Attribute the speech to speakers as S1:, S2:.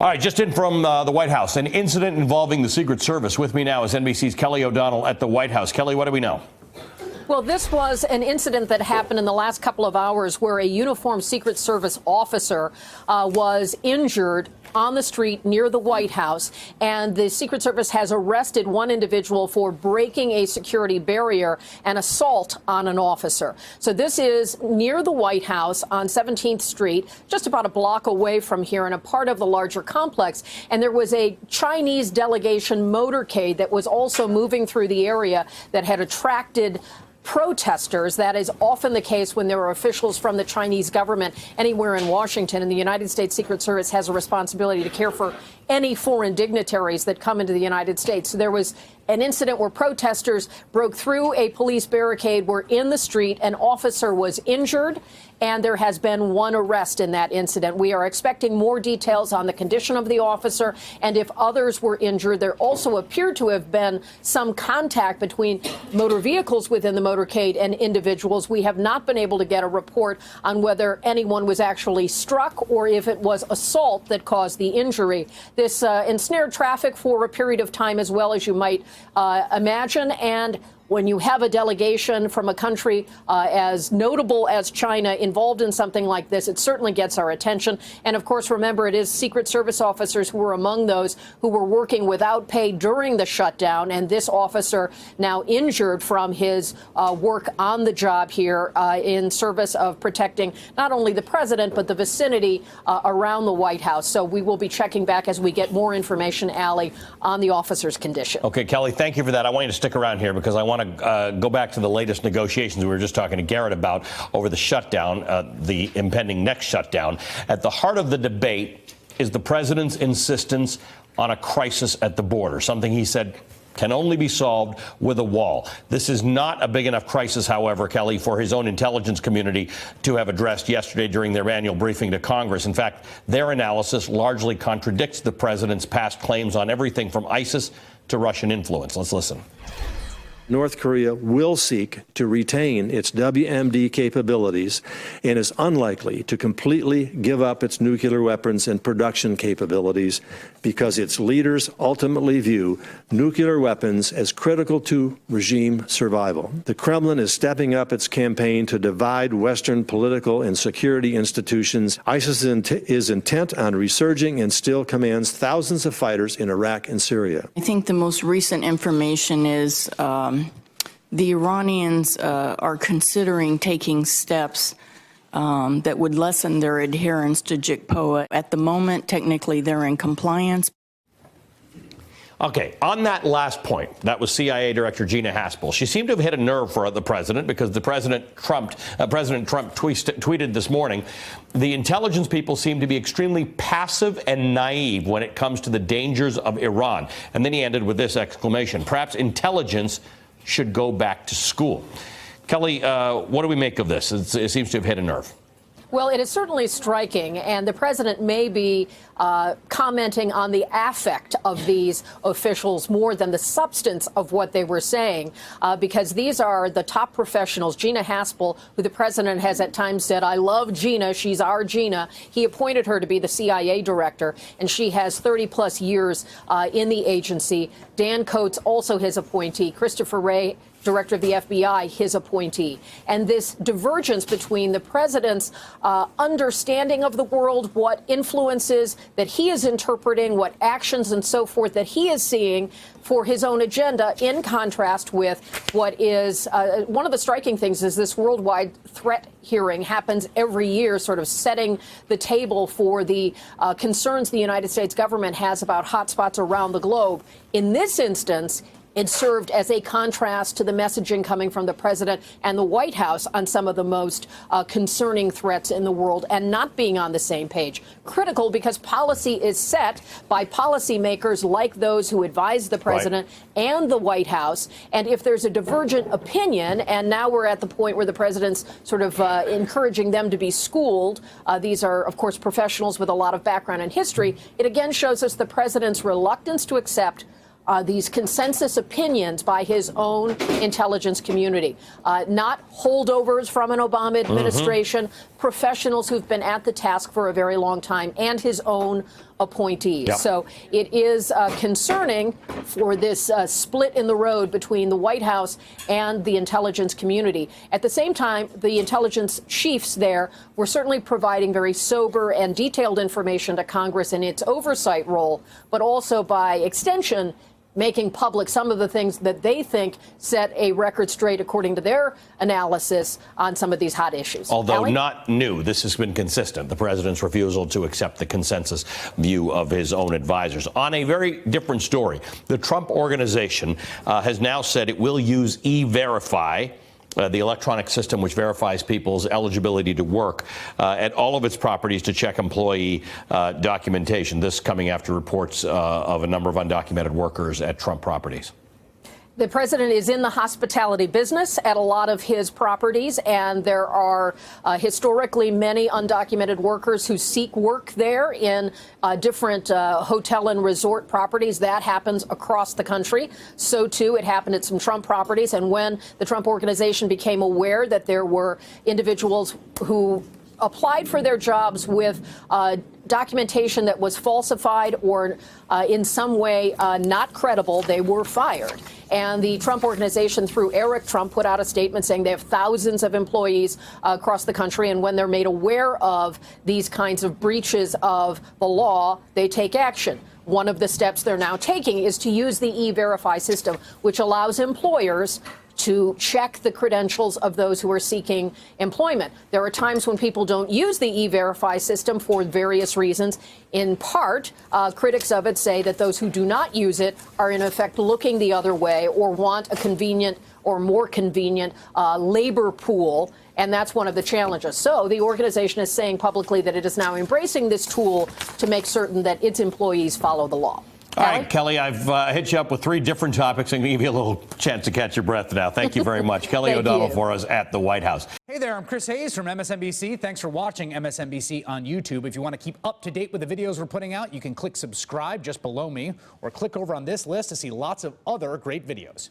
S1: All right, just in from the White House, an incident involving the Secret Service. With me now is NBC's Kelly O'Donnell at the White House. Kelly, what do we know?
S2: Well, this was an incident that happened in the last couple of hours where a uniformed Secret Service officer was injured on the street near the White House, and the Secret Service has arrested one individual for breaking a security barrier and assault on an officer. So this is near the White House on 17th Street, just about a block away from here and a part of the larger complex. And there was a Chinese delegation motorcade that was also moving through the area that had attracted protesters. That is often the case when there are officials from the Chinese government anywhere in Washington, and the United States Secret Service has a responsibility to care for any foreign dignitaries that come into the United States. So there was an incident where protesters broke through a police barricade, were in the street, an officer was injured, and there has been one arrest in that incident. We are expecting more details on the condition of the officer and if others were injured. There also appeared to have been some contact between motor vehicles within the motorcade and individuals. We have not been able to get a report on whether anyone was actually struck or if it was assault that caused the injury. This ensnared traffic for a period of time, as well as you might imagine. And when you have a delegation from a country as notable as China involved in something like this, it certainly gets our attention. And of course, remember, it is Secret Service officers who were among those who were working without pay during the shutdown. And this officer now injured from his work on the job here in service of protecting not only the president, but the vicinity around the White House. So we will be checking back as we get more information, Allie, on the officer's condition.
S1: Okay, Kelly, thank you for that. I want you to stick around here because I want to go back to the latest negotiations we were just talking to Garrett about over the shutdown, the impending next shutdown. At the heart of the debate is the president's insistence on a crisis at the border, something he said can only be solved with a wall. This is not a big enough crisis, however, Kelly, for his own intelligence community to have addressed yesterday during their annual briefing to Congress. In fact, their analysis largely contradicts the president's past claims on everything from ISIS to Russian influence. Let's listen.
S3: North Korea will seek to retain its WMD capabilities and is unlikely to completely give up its nuclear weapons and production capabilities because its leaders ultimately view nuclear weapons as critical to regime survival. The Kremlin is stepping up its campaign to divide Western political and security institutions. ISIS is intent on resurging and still commands thousands of fighters in Iraq and Syria.
S4: I think the most recent information is the Iranians are considering taking steps that would lessen their adherence to JCPOA. At the moment, technically, they're in compliance.
S1: Okay, on that last point, that was CIA Director Gina Haspel. She seemed to have hit a nerve for the president because President Trump tweeted this morning, the intelligence people seem to be extremely passive and naive when it comes to the dangers of Iran. And then he ended with this exclamation, perhaps intelligence should go back to school. Kelly, what do we make of this? It seems to have hit a nerve.
S2: Well, it is certainly striking, and the president may be commenting on the affect of these officials more than the substance of what they were saying, because these are the top professionals. Gina Haspel, who the president has at times said, I love Gina, she's our Gina. He appointed her to be the CIA director, and she has 30-plus years in the agency. Dan Coats, also his appointee. Christopher Wray, director of the FBI, his appointee. And this divergence between the president's understanding of the world, what influences that he is interpreting, what actions and so forth that he is seeing for his own agenda, in contrast with what is one of the striking things is this worldwide threat hearing happens every year, sort of setting the table for the concerns the United States government has about hotspots around the globe. In this instance, it served as a contrast to the messaging coming from the president and the White House on some of the most concerning threats in the world and not being on the same page. Critical because policy is set by policymakers like those who advise the president and the White House. And if there's a divergent opinion, and now we're at the point where the president's sort of encouraging them to be schooled, these are, of course, professionals with a lot of background and history, it again shows us the president's reluctance to accept these consensus opinions by his own intelligence community, not holdovers from an Obama administration, professionals who've been at the task for a very long time, and his own appointees.
S1: Yep.
S2: So it is concerning for this split in the road between the White House and the intelligence community. At the same time, the intelligence chiefs there were certainly providing very sober and detailed information to Congress in its oversight role, but also by extension, making public some of the things that they think set a record straight, according to their analysis, on some of these hot issues.
S1: Although
S2: Allie?
S1: not new, this has been consistent, the president's refusal to accept the consensus view of his own advisors. On a very different story, the Trump Organization has now said it will use E-Verify, the electronic system which verifies people's eligibility to work at all of its properties to check employee documentation. This coming after reports of a number of undocumented workers at Trump properties.
S2: The president is in the hospitality business at a lot of his properties, and there are historically many undocumented workers who seek work there in different hotel and resort properties. That happens across the country. So, too, it happened at some Trump properties. And when the Trump Organization became aware that there were individuals who applied for their jobs with documentation that was falsified or in some way not credible, they were fired. And the Trump Organization, through Eric Trump, put out a statement saying they have thousands of employees across the country, and when they're made aware of these kinds of breaches of the law, they take action. One of the steps they're now taking is to use the E-Verify system, which allows employers to check the credentials of those who are seeking employment. There are times when people don't use the E-Verify system for various reasons. In part, critics of it say that those who do not use it are in effect looking the other way or want a convenient or more convenient labor pool. And that's one of the challenges. So the organization is saying publicly that it is now embracing this tool to make certain that its employees follow the law.
S1: All right, Kelly, I've hit you up with 3 different topics and give you a little chance to catch your breath now. Thank you very much. Kelly
S2: Thank
S1: O'Donnell
S2: you.
S1: for us at the White House.
S5: Hey there, I'm Chris Hayes from MSNBC. Thanks for watching MSNBC on YouTube. If you want to keep up to date with the videos we're putting out, you can click subscribe just below me or click over on this list to see lots of other great videos.